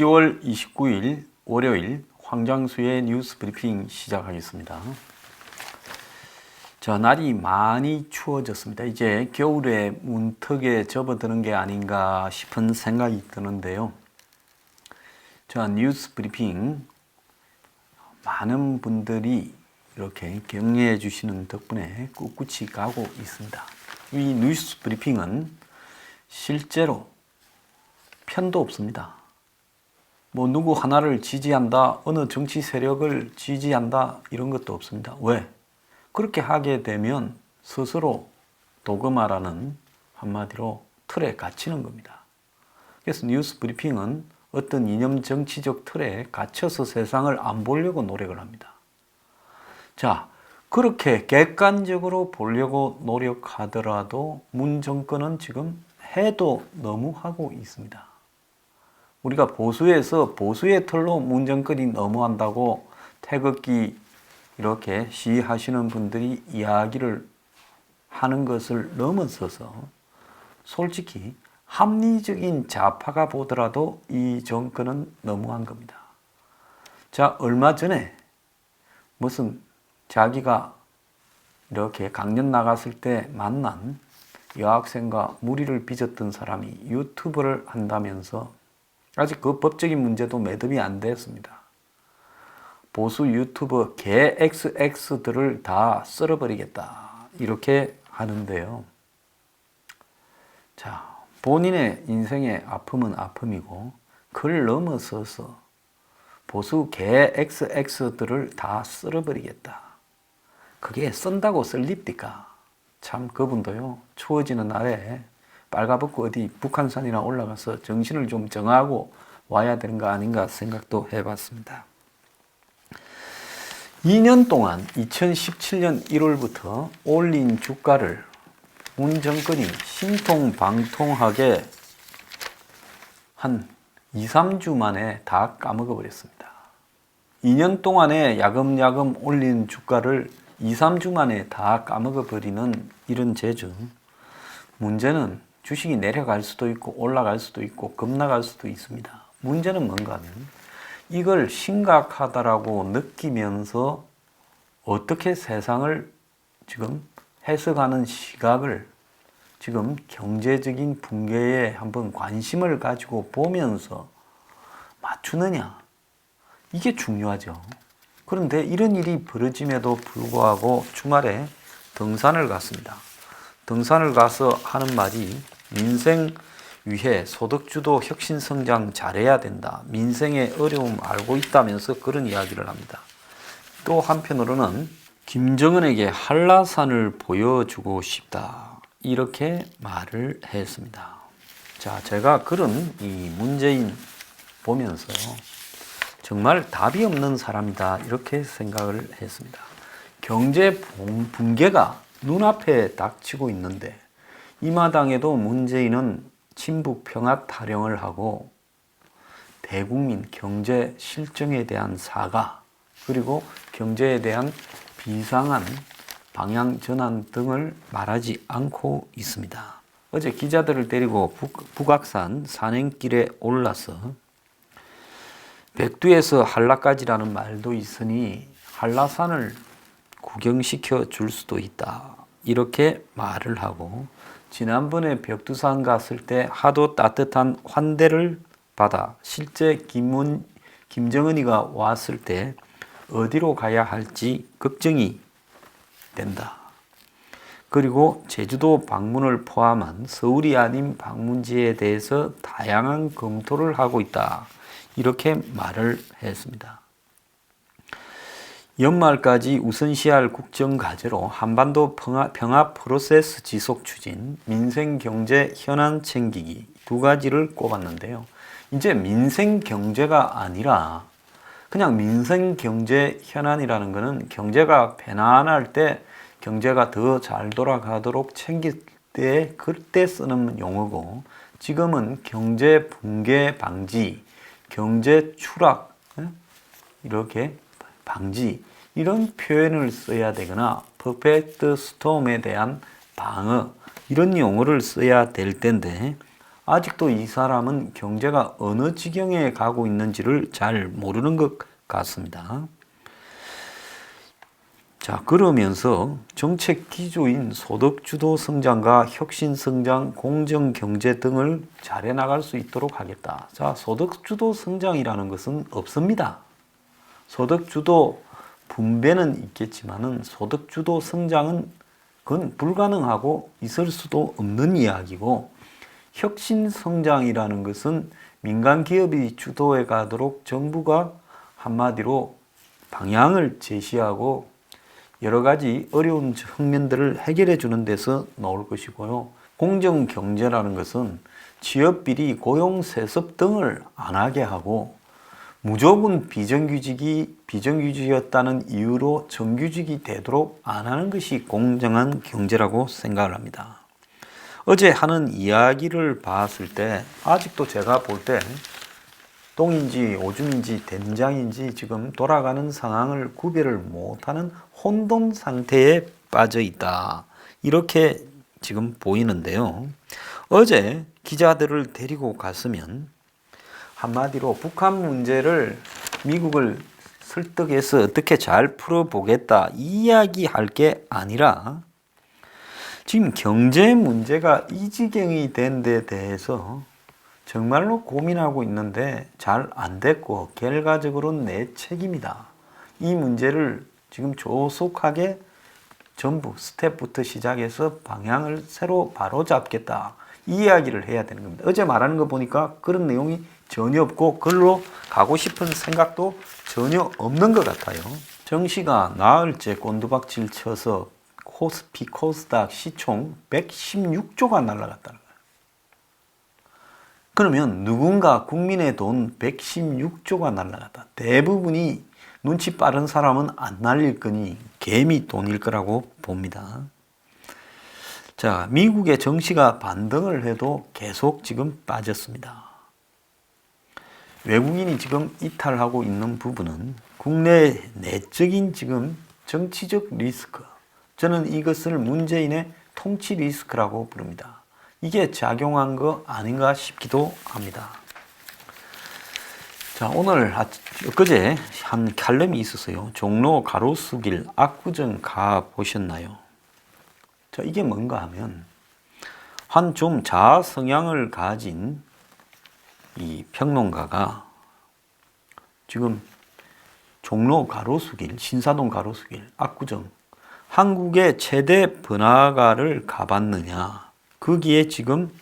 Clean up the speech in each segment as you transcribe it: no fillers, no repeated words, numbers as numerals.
10월 29일 월요일 황장수의 뉴스 브리핑 시작하겠습니다. 자, 날이 많이 추워졌습니다. 이제 겨울에 문턱에 접어드는 게 아닌가 싶은 생각이 드는데요. 자, 뉴스 브리핑 많은 분들이 이렇게 격려해 주시는 덕분에 꿋꿋이 가고 있습니다. 이 뉴스 브리핑은 실제로 편도 없습니다. 뭐 누구 하나를 지지한다, 어느 정치 세력을 지지한다 이런 것도 없습니다. 왜? 그렇게 하게 되면 스스로 도그마라는 한마디로 틀에 갇히는 겁니다. 그래서 뉴스 브리핑은 어떤 이념 정치적 틀에 갇혀서 세상을 안 보려고 노력을 합니다. 자, 그렇게 객관적으로 보려고 노력하더라도 문 정권은 지금 해도 너무 하고 있습니다. 우리가 보수에서 보수의 틀로 문 정권이 너무한다고 태극기 이렇게 시위하시는 분들이 이야기를 하는 것을 넘어서서 솔직히 합리적인 좌파가 보더라도 이 정권은 너무한 겁니다. 자, 얼마 전에 무슨 자기가 이렇게 강연 나갔을 때 만난 여학생과 무리를 빚었던 사람이 유튜브를 한다면서 아직 그 법적인 문제도 매듭이 안 됐습니다. 보수 유튜버 개 XX들을 다 썰어버리겠다 이렇게 하는데요. 자, 본인의 인생의 아픔은 아픔이고 그를 넘어서서 보수 개 XX들을 다 썰어버리겠다. 그게 썬다고 썰립니까? 참 그분도요, 추워지는 날에 빨가벗고 어디 북한산이나 올라가서 정신을 좀 정하고 와야 되는 거 아닌가 생각도 해봤습니다. 2년 동안 2017년 1월부터 올린 주가를 문 정권이 신통방통하게 한 2, 3주 만에 다 까먹어 버렸습니다. 2년 동안에 야금야금 올린 주가를 2, 3주 만에 다 까먹어 버리는 이런 재주. 문제는 주식이 내려갈 수도 있고 올라갈 수도 있고 급락할 수도 있습니다. 문제는 뭔가 하면 이걸 심각하다라고 느끼면서 어떻게 세상을 지금 해석하는 시각을 지금 경제적인 붕괴에 한번 관심을 가지고 보면서 맞추느냐, 이게 중요하죠. 그런데 이런 일이 벌어짐에도 불구하고 주말에 등산을 갔습니다. 등산을 가서 하는 말이 민생 위해 소득주도 혁신성장 잘해야 된다. 민생의 어려움 알고 있다면서 그런 이야기를 합니다. 또 한편으로는 김정은에게 한라산을 보여주고 싶다. 이렇게 말을 했습니다. 자, 제가 그런 이 문재인 보면서요, 정말 답이 없는 사람이다. 이렇게 생각을 했습니다. 경제 붕괴가 눈앞에 닥치고 있는데 이 마당에도 문재인은 친북 평화 타령을 하고 대국민 경제 실정에 대한 사과 그리고 경제에 대한 비상한 방향 전환 등을 말하지 않고 있습니다. 어제 기자들을 데리고 북악산 산행길에 올라서 백두에서 한라까지라는 말도 있으니 한라산을 구경시켜 줄 수도 있다. 이렇게 말을 하고 지난번에 벽두산 갔을 때 하도 따뜻한 환대를 받아 실제 김정은이가 왔을 때 어디로 가야 할지 걱정이 된다. 그리고 제주도 방문을 포함한 서울이 아닌 방문지에 대해서 다양한 검토를 하고 있다. 이렇게 말을 했습니다. 연말까지 우선시할 국정과제로 한반도 평화 프로세스 지속 추진, 민생 경제 현안 챙기기 두 가지를 꼽았는데요. 이제 민생 경제가 아니라 그냥 민생 경제 현안이라는 것은 경제가 편안할 때 경제가 더 잘 돌아가도록 챙길 때 그때 쓰는 용어고, 지금은 경제 붕괴 방지, 경제 추락 이렇게 방지 이런 표현을 써야 되거나 퍼펙트 스톰에 대한 방어 이런 용어를 써야 될 텐데 아직도 이 사람은 경제가 어느 지경에 가고 있는지를 잘 모르는 것 같습니다. 자, 그러면서 정책 기조인 소득주도 성장과 혁신성장, 공정경제 등을 잘해 나갈 수 있도록 하겠다. 자, 소득주도 성장이라는 것은 없습니다. 소득주도 분배는 있겠지만은 소득주도 성장은 그건 불가능하고 있을 수도 없는 이야기고, 혁신성장이라는 것은 민간 기업이 주도해 가도록 정부가 한마디로 방향을 제시하고 여러 가지 어려운 측면들을 해결해 주는 데서 나올 것이고요. 공정경제라는 것은 취업비리, 고용, 세습 등을 안 하게 하고 무조건 비정규직이었다는 이유로 정규직이 되도록 안 하는 것이 공정한 경제라고 생각을 합니다. 어제 하는 이야기를 봤을 때 아직도 제가 볼 때 똥인지 오줌인지 된장인지 지금 돌아가는 상황을 구별을 못하는 혼돈 상태에 빠져 있다. 이렇게 지금 보이는데요. 어제 기자들을 데리고 갔으면 한마디로 북한 문제를 미국을 설득해서 어떻게 잘 풀어보겠다 이야기할 게 아니라 지금 경제 문제가 이 지경이 된 데 대해서 정말로 고민하고 있는데 잘 안 됐고 결과적으로는 내 책임이다. 이 문제를 지금 조속하게 전부 스텝부터 시작해서 방향을 새로 바로잡겠다. 이 이야기를 해야 되는 겁니다. 어제 말하는 거 보니까 그런 내용이 전혀 없고 그걸로 가고 싶은 생각도 전혀 없는 것 같아요. 정시가 나흘째 꼰두박질 쳐서 코스피 코스닥 시총 116조가 날아갔다는 거예요. 그러면 누군가 국민의 돈 116조가 날아갔다. 대부분이 눈치 빠른 사람은 안 날릴 거니 개미 돈일 거라고 봅니다. 자, 미국의 정시가 반등을 해도 계속 지금 빠졌습니다. 외국인이 지금 이탈하고 있는 부분은 국내 내적인 지금 정치적 리스크. 저는 이것을 문재인의 통치 리스크라고 부릅니다. 이게 작용한 거 아닌가 싶기도 합니다. 자, 오늘 엊그제 한 칼럼이 있었어요. 종로 가로수길 압구정 가 보셨나요? 자, 이게 뭔가 하면 한 좀 자아 성향을 가진 이 평론가가 지금 종로 가로수길, 신사동 가로수길, 압구정 한국의 최대 번화가를 가봤느냐. 거기에 지금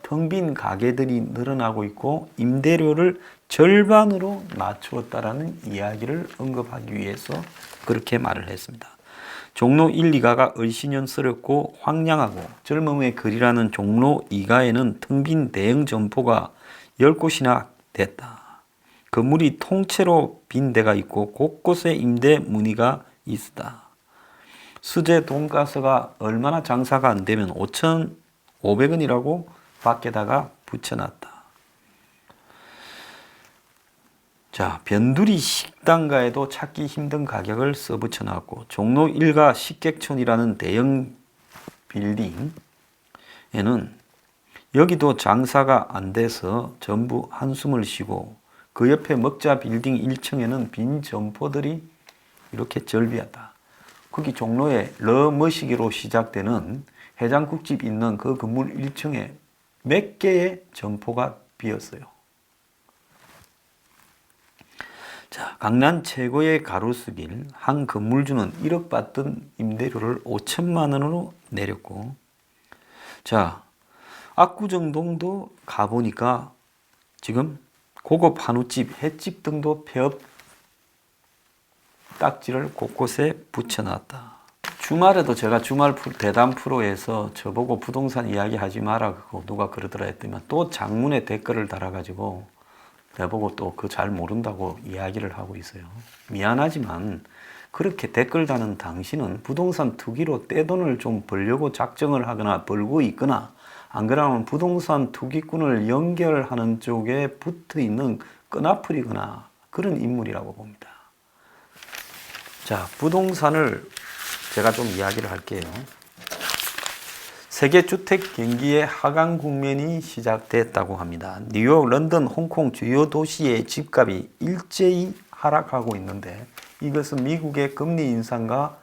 텅 빈 가게들이 늘어나고 있고 임대료를 절반으로 낮추었다라는 이야기를 언급하기 위해서 그렇게 말을 했습니다. 종로 1, 2가가 을씨년스럽고 황량하고 젊음의 거리라는 종로 2가에는 텅 빈 대형 점포가 10곳이나 됐다. 건물이 통째로 빈 데가 있고 곳곳에 임대 문의가 있다. 수제 돈가스가 얼마나 장사가 안 되면 5,500원이라고 밖에다가 붙여놨다. 자, 변두리 식당가에도 찾기 힘든 가격을 써붙여놨고 종로 1가 식객촌이라는 대형 빌딩에는 여기도 장사가 안 돼서 전부 한숨을 쉬고 그 옆에 먹자 빌딩 1층에는 빈 점포들이 이렇게 절비하다. 거기 종로에 러머시기로 시작되는 해장국집 있는 그 건물 1층에 몇 개의 점포가 비었어요. 자, 강남 최고의 가로수길 한 건물주는 1억 받던 임대료를 5천만 원으로 내렸고, 자, 압구정동도 가보니까 지금 고급 한우집, 횟집 등도 폐업 딱지를 곳곳에 붙여놨다. 주말에도 제가 주말 대담 프로에서 저보고 부동산 이야기 하지 마라 그거 누가 그러더라 했더니 또 장문에 댓글을 달아가지고 내보고 또 그 잘 모른다고 이야기를 하고 있어요. 미안하지만 그렇게 댓글 다는 당신은 부동산 투기로 떼돈을 좀 벌려고 작정을 하거나 벌고 있거나 안 그러면 부동산 투기꾼을 연결하는 쪽에 붙어 있는 끈아풀이거나 그런 인물이라고 봅니다. 자, 부동산을 제가 좀 이야기를 할게요. 세계 주택 경기의 하강 국면이 시작됐다고 합니다. 뉴욕, 런던, 홍콩 주요 도시의 집값이 일제히 하락하고 있는데 이것은 미국의 금리 인상과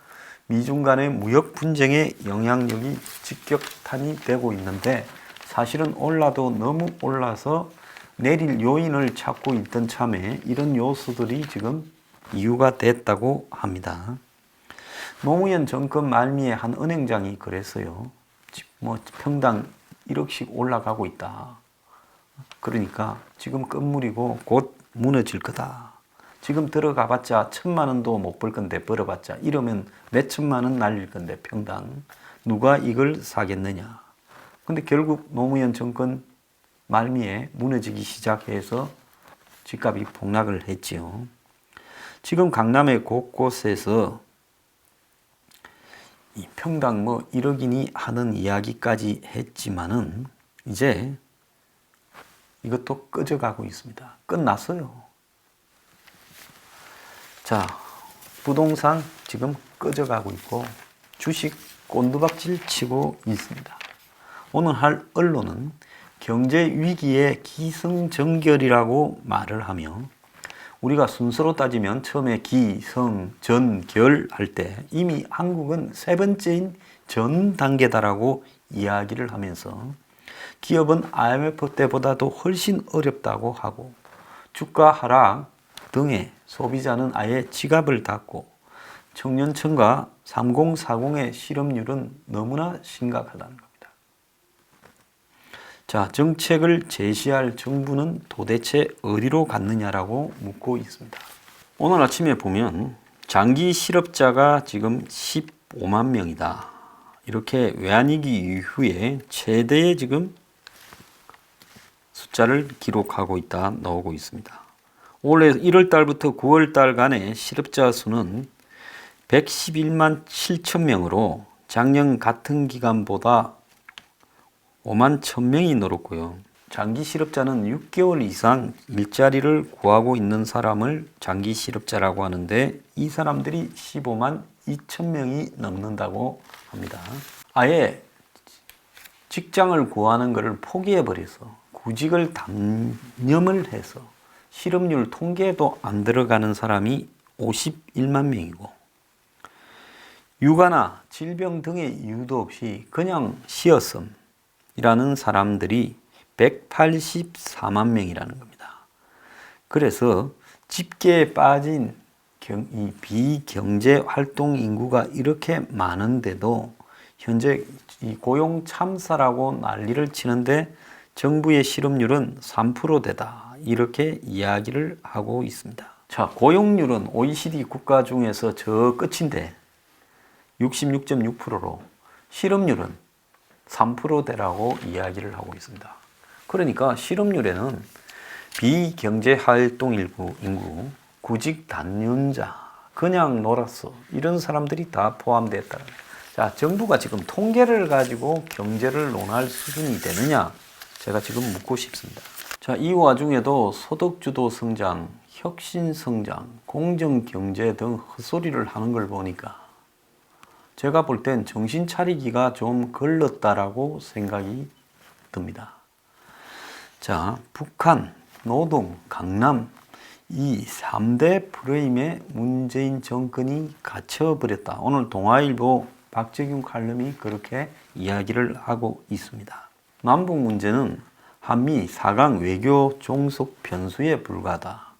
미중 간의 무역 분쟁의 영향력이 직격탄이 되고 있는데 사실은 올라도 너무 올라서 내릴 요인을 찾고 있던 참에 이런 요소들이 지금 이유가 됐다고 합니다. 노무현 정권 말미에 한 은행장이 그랬어요. 평당 1억씩 올라가고 있다. 그러니까 지금 끝물이고 곧 무너질 거다. 지금 들어가봤자 1,000만 원도 못 벌 건데 벌어봤자 이러면 몇 천만 원 날릴 건데 평당 누가 이걸 사겠느냐. 근데 결국 노무현 정권 말미에 무너지기 시작해서 집값이 폭락을 했지요. 지금 강남의 곳곳에서 이 평당 1억이니 하는 이야기까지 했지만은 이제 이것도 꺼져가고 있습니다. 끝났어요. 자, 부동산 지금 꺼져가고 있고 주식 꼰두박질 치고 있습니다. 오늘 할 언론은 경제 위기의 기승전결이라고 말을 하며 우리가 순서로 따지면 처음에 기, 성, 전, 결 할 때 이미 한국은 세 번째인 전 단계다라고 이야기를 하면서 기업은 IMF 때보다도 훨씬 어렵다고 하고 주가 하락 등의 소비자는 아예 지갑을 닫고 청년층과 3040의 실업률은 너무나 심각하다는 겁니다. 자, 정책을 제시할 정부는 도대체 어디로 갔느냐라고 묻고 있습니다. 오늘 아침에 보면 장기 실업자가 지금 15만 명이다. 이렇게 외환위기 이후에 최대의 지금 숫자를 기록하고 있다 나오고 있습니다. 올해 1월 달부터 9월 달간의 실업자 수는 111만 7천 명으로 작년 같은 기간보다 5만 1,000명이 늘었고요. 장기 실업자는 6개월 이상 일자리를 구하고 있는 사람을 장기 실업자라고 하는데 이 사람들이 15만 2천 명이 넘는다고 합니다. 아예 직장을 구하는 것을 포기해버려서 구직을 단념을 해서 실업률 통계에도 안 들어가는 사람이 51만 명이고 육아나 질병 등의 이유도 없이 그냥 쉬었음 이라는 사람들이 184만 명이라는 겁니다. 그래서 집계에 빠진 이 비경제 활동 인구가 이렇게 많은데도 현재 이 고용 참사라고 난리를 치는데 정부의 실업률은 3%대다 이렇게 이야기를 하고 있습니다. 자, 고용률은 OECD 국가 중에서 저 끝인데 66.6%로 실업률은 3%대라고 이야기를 하고 있습니다. 그러니까 실업률에는 비경제활동 인구, 구직 단념자, 그냥 놀았어 이런 사람들이 다 포함됐다. 자, 정부가 지금 통계를 가지고 경제를 논할 수준이 되느냐? 제가 지금 묻고 싶습니다. 자, 이 와중에도 소득주도 성장, 혁신 성장, 공정경제 등 헛소리를 하는 걸 보니까 제가 볼 땐 정신 차리기가 좀 걸렸다라고 생각이 듭니다. 자, 북한, 노동, 강남 이 3대 프레임에 문재인 정권이 갇혀버렸다. 오늘 동아일보 박재균 칼럼이 그렇게 이야기를 하고 있습니다. 남북 문제는 한미 4강 외교 종속 변수에 불과하다.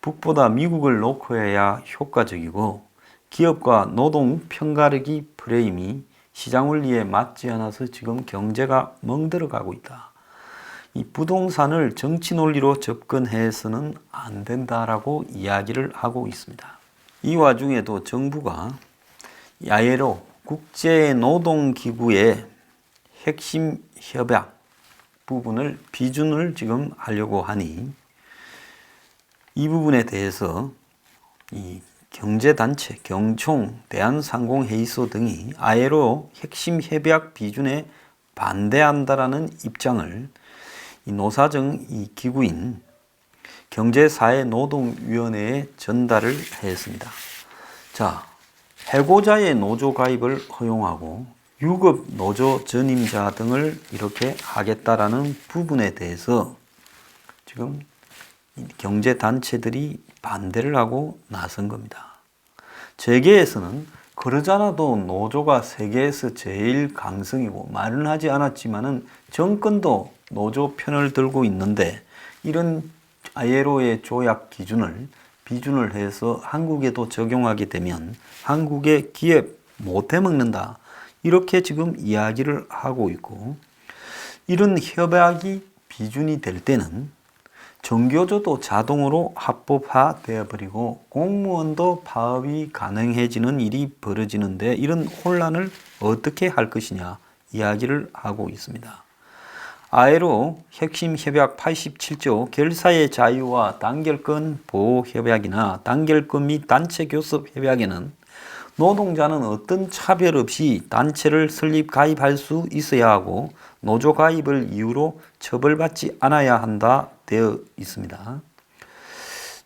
북보다 미국을 놓고 해야 효과적이고 기업과 노동 편가르기 프레임이 시장 원리에 맞지 않아서 지금 경제가 멍들어가고 있다. 이 부동산을 정치 논리로 접근해서는 안 된다라고 이야기를 하고 있습니다. 이 와중에도 정부가 ILO 국제노동기구의 핵심 협약 부분을 비준을 지금 하려고 하니 이 부분에 대해서 이 경제단체, 경총, 대한상공회의소 등이 ILO 핵심 협약 비준에 반대한다라는 입장을 이 노사정 이 기구인 경제사회노동위원회에 전달을 했습니다. 자, 해고자의 노조 가입을 허용하고 유급 노조 전임자 등을 이렇게 하겠다라는 부분에 대해서 지금 경제단체들이 반대를 하고 나선 겁니다. 재계에서는 그러잖아도 노조가 세계에서 제일 강성이고 말은 하지 않았지만은 정권도 노조 편을 들고 있는데 이런 ILO의 조약 비준을 해서 한국에도 적용하게 되면 한국의 기업 못 해먹는다. 이렇게 지금 이야기를 하고 있고, 이런 협약이 비준이 될 때는 정교조도 자동으로 합법화 되어버리고 공무원도 파업이 가능해지는 일이 벌어지는데 이런 혼란을 어떻게 할 것이냐 이야기를 하고 있습니다. ILO 핵심 협약 87조 결사의 자유와 단결권 보호 협약이나 단결권 및 단체 교섭 협약에는 노동자는 어떤 차별 없이 단체를 설립 가입할 수 있어야 하고 노조 가입을 이유로 처벌받지 않아야 한다 되어 있습니다.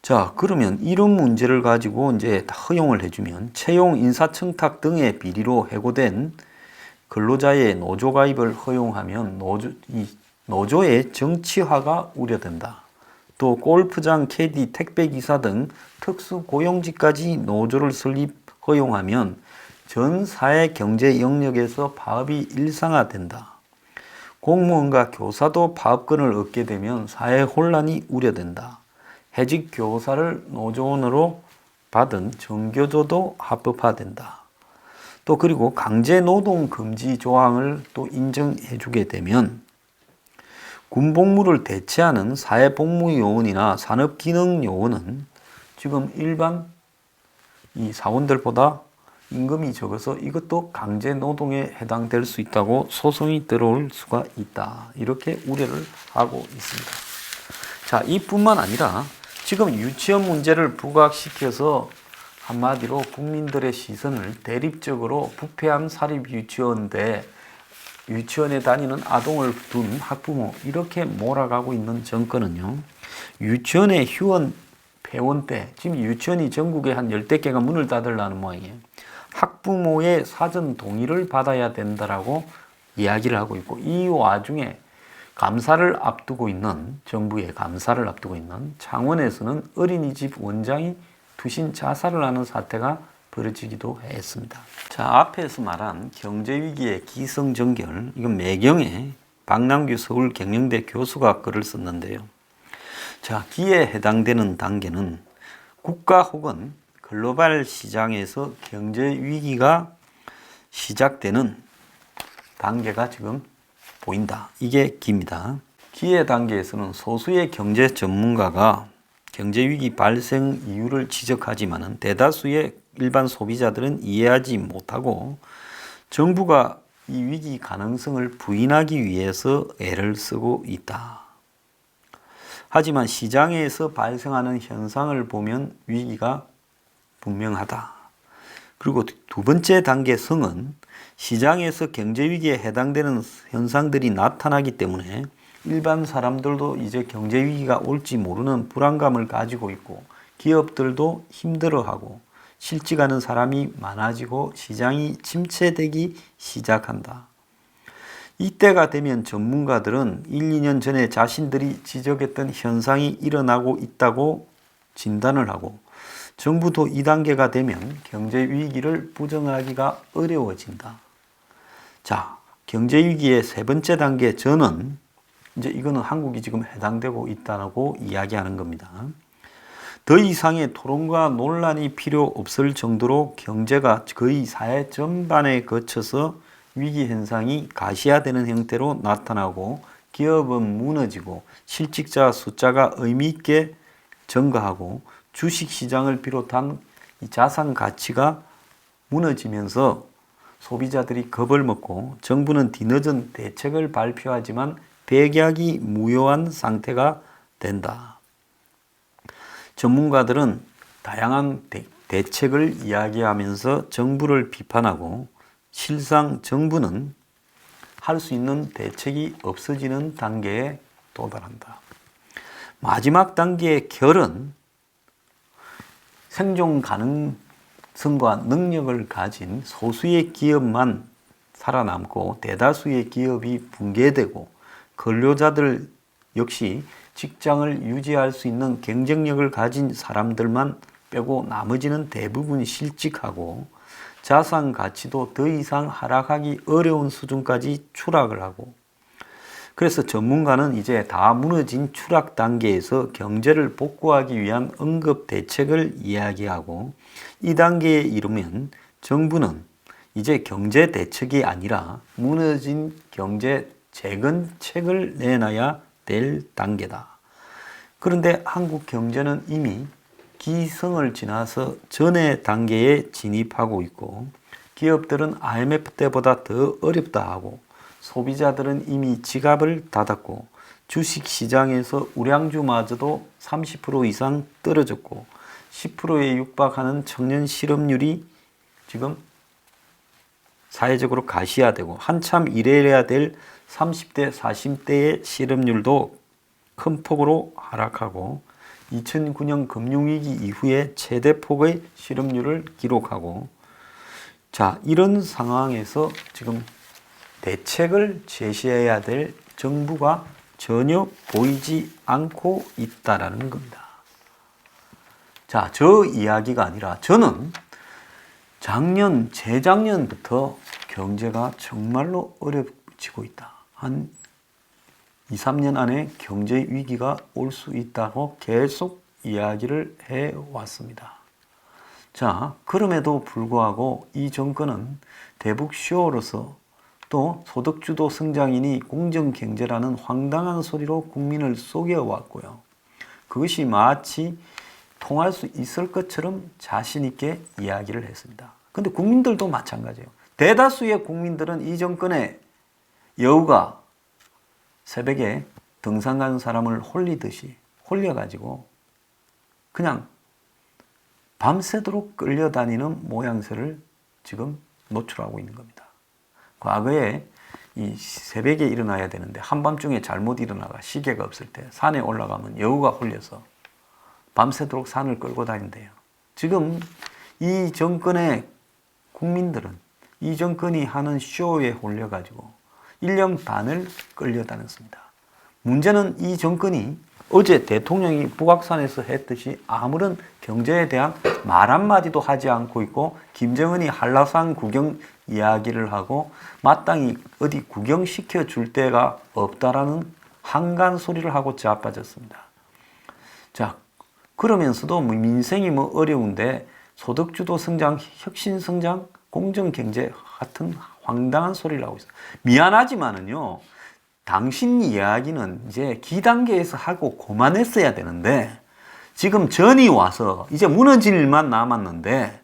자, 그러면 이런 문제를 가지고 이제 허용을 해주면 채용, 인사청탁 등의 비리로 해고된 근로자의 노조 가입을 허용하면 노조의 정치화가 우려된다. 또 골프장, 캐디, 택배기사 등 특수 고용직까지 노조를 설립 허용하면 전 사회 경제 영역에서 파업이 일상화된다. 공무원과 교사도 파업권을 얻게 되면 사회 혼란이 우려된다. 해직 교사를 노조원으로 받은 정교조도 합법화된다. 또 그리고 강제 노동 금지 조항을 또 인정해 주게 되면 군복무를 대체하는 사회복무요원이나 산업기능요원은 지금 일반 이 사원들보다 임금이 적어서 이것도 강제 노동에 해당될 수 있다고 소송이 들어올 수가 있다. 이렇게 우려를 하고 있습니다. 자, 이뿐만 아니라 지금 유치원 문제를 부각시켜서 한마디로 국민들의 시선을 대립적으로 부패한 사립 유치원 대 유치원에 다니는 아동을 둔 학부모 이렇게 몰아가고 있는 정권은요. 유치원의 휴원 폐원 때 지금 유치원이 전국에 한 10대 개가 문을 닫으려는 모양이에요. 학부모의 사전 동의를 받아야 된다라고 이야기를 하고 있고 이 와중에 감사를 앞두고 있는 정부의 감사를 앞두고 있는 창원에서는 어린이집 원장이 투신 자살을 하는 사태가 벌어지기도 했습니다. 자, 앞에서 말한 경제위기의 기승전결 이건 매경에 박남규 서울 경영대 교수가 글을 썼는데요. 자, 기에 해당되는 단계는 국가 혹은 글로벌 시장에서 경제 위기가 시작되는 단계가 지금 보인다. 이게 기입니다. 기의 단계에서는 소수의 경제 전문가가 경제 위기 발생 이유를 지적하지만 대다수의 일반 소비자들은 이해하지 못하고 정부가 이 위기 가능성을 부인하기 위해서 애를 쓰고 있다. 하지만 시장에서 발생하는 현상을 보면 위기가 분명하다. 그리고 두 번째 단계 성은 시장에서 경제위기에 해당되는 현상들이 나타나기 때문에 일반 사람들도 이제 경제위기가 올지 모르는 불안감을 가지고 있고 기업들도 힘들어하고 실직하는 사람이 많아지고 시장이 침체되기 시작한다. 이때가 되면 전문가들은 1, 2년 전에 자신들이 지적했던 현상이 일어나고 있다고 진단을 하고 정부도 2단계가 되면 경제 위기를 부정하기가 어려워진다. 자, 경제 위기의 세 번째 단계 전은 이제 이거는 한국이 지금 해당되고 있다고 이야기하는 겁니다. 더 이상의 토론과 논란이 필요 없을 정도로 경제가 거의 사회 전반에 거쳐서 위기 현상이 가시화되는 형태로 나타나고 기업은 무너지고 실직자 숫자가 의미 있게 증가하고 주식시장을 비롯한 이 자산 가치가 무너지면서 소비자들이 겁을 먹고 정부는 뒤늦은 대책을 발표하지만 백약이 무효한 상태가 된다. 전문가들은 다양한 대책을 이야기하면서 정부를 비판하고 실상 정부는 할 수 있는 대책이 없어지는 단계에 도달한다. 마지막 단계의 결은 생존 가능성과 능력을 가진 소수의 기업만 살아남고 대다수의 기업이 붕괴되고 근로자들 역시 직장을 유지할 수 있는 경쟁력을 가진 사람들만 빼고 나머지는 대부분 실직하고 자산 가치도 더 이상 하락하기 어려운 수준까지 추락을 하고, 그래서 전문가는 이제 다 무너진 추락 단계에서 경제를 복구하기 위한 응급 대책을 이야기하고, 이 단계에 이르면 정부는 이제 경제 대책이 아니라 무너진 경제 재건책을 내놔야 될 단계다. 그런데 한국 경제는 이미 기성을 지나서 전의 단계에 진입하고 있고, 기업들은 IMF 때보다 더 어렵다 하고, 소비자들은 이미 지갑을 닫았고, 주식시장에서 우량주마저도 30% 이상 떨어졌고, 10%에 육박하는 청년 실업률이 지금 사회적으로 가시화되고, 한참 일해야 될 30대, 40대의 실업률도 큰 폭으로 하락하고, 2009년 금융위기 이후에 최대 폭의 실업률을 기록하고, 자, 이런 상황에서 지금 대책을 제시해야 될 정부가 전혀 보이지 않고 있다라는 겁니다. 자, 저 이야기가 아니라 저는 작년, 재작년부터 경제가 정말로 어려워지고 있다. 한 2, 3년 안에 경제 위기가 올 수 있다고 계속 이야기를 해왔습니다. 자, 그럼에도 불구하고 이 정권은 대북 쇼로서 또 소득주도 성장이니 공정경제라는 황당한 소리로 국민을 속여왔고요. 그것이 마치 통할 수 있을 것처럼 자신있게 이야기를 했습니다. 근데 국민들도 마찬가지예요. 대다수의 국민들은 이 정권의 여우가 새벽에 등산 가는 사람을 홀리듯이 홀려가지고 그냥 밤새도록 끌려다니는 모양새를 지금 노출하고 있는 겁니다. 과거에 이 새벽에 일어나야 되는데 한밤중에 잘못 일어나가 시계가 없을 때 산에 올라가면 여우가 홀려서 밤새도록 산을 끌고 다닌대요. 지금 이 정권의 국민들은 이 정권이 하는 쇼에 홀려가지고 1년 반을 끌려다녔습니다. 문제는 이 정권이 어제 대통령이 북악산에서 했듯이 아무런 경제에 대한 말 한마디도 하지 않고 있고, 김정은이 한라산 구경 이야기를 하고 마땅히 어디 구경시켜 줄 데가 없다라는 한간 소리를 하고 자빠졌습니다. 자, 그러면서도 민생이 어려운데 소득주도 성장, 혁신 성장, 공정 경제 같은 황당한 소리를 하고 있어요. 미안하지만은요, 당신 이야기는 이제 기단계에서 하고 그만했어야 되는데 지금 전이 와서 이제 무너질 일만 남았는데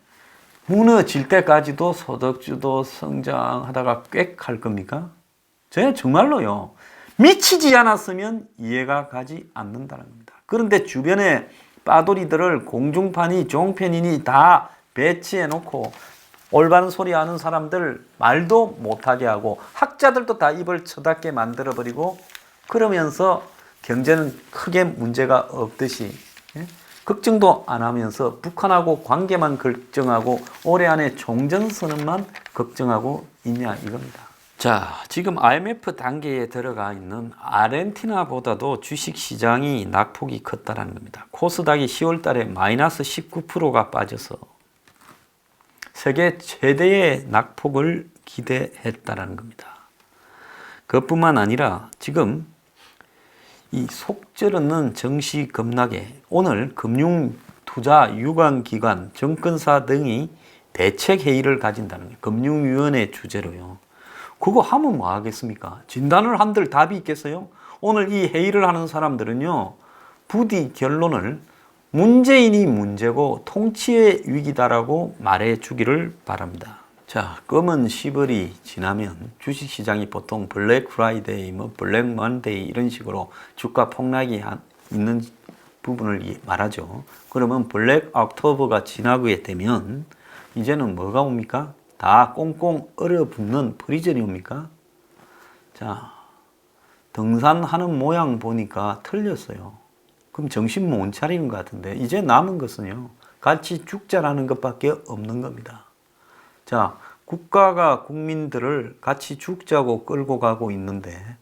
무너질 때까지도 소득주도 성장하다가 꽥 할 겁니까? 제가 정말로요, 미치지 않았으면 이해가 가지 않는다는 겁니다. 그런데 주변에 빠돌이들을 공중파니 종편이니 다 배치해 놓고 올바른 소리 하는 사람들 말도 못하게 하고 학자들도 다 입을 쳐닫게 만들어버리고, 그러면서 경제는 크게 문제가 없듯이 걱정도 안 하면서 북한하고 관계만 걱정하고 올해 안에 종전선언만 걱정하고 있냐 이겁니다. 자, 지금 IMF 단계에 들어가 있는 아르헨티나보다도 주식시장이 낙폭이 컸다는 겁니다. 코스닥이 10월 달에 마이너스 19%가 빠져서 세계 최대의 낙폭을 기대했다는 겁니다. 그것뿐만 아니라 지금 이 속절없는 정시 급락에 오늘 금융투자 유관기관, 정권사 등이 대책회의를 가진다는 거예요. 금융위원회 주재로요. 그거 하면 뭐 하겠습니까? 진단을 한들 답이 있겠어요? 오늘 이 회의를 하는 사람들은요, 부디 결론을 문재인이 문제고 통치의 위기다라고 말해 주기를 바랍니다. 자, 검은 10월이 지나면 주식시장이 보통 블랙 프라이데이, 블랙 먼데이 이런 식으로 주가 폭락이 있는 부분을 말하죠. 그러면 블랙 옥토버가 지나게 되면 이제는 뭐가 옵니까? 다 꽁꽁 얼어붙는 프리즌이 옵니까? 자, 등산하는 모양 보니까 틀렸어요. 그럼 정신 못 차리는 것 같은데 이제 남은 것은요, 같이 죽자라는 것밖에 없는 겁니다. 자, 국가가 국민들을 같이 죽자고 끌고 가고 있는데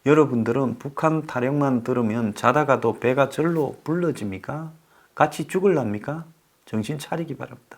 여러분들은 북한 타령만 들으면 자다가도 배가 절로 불러집니까? 같이 죽을랍니까? 정신 차리기 바랍니다.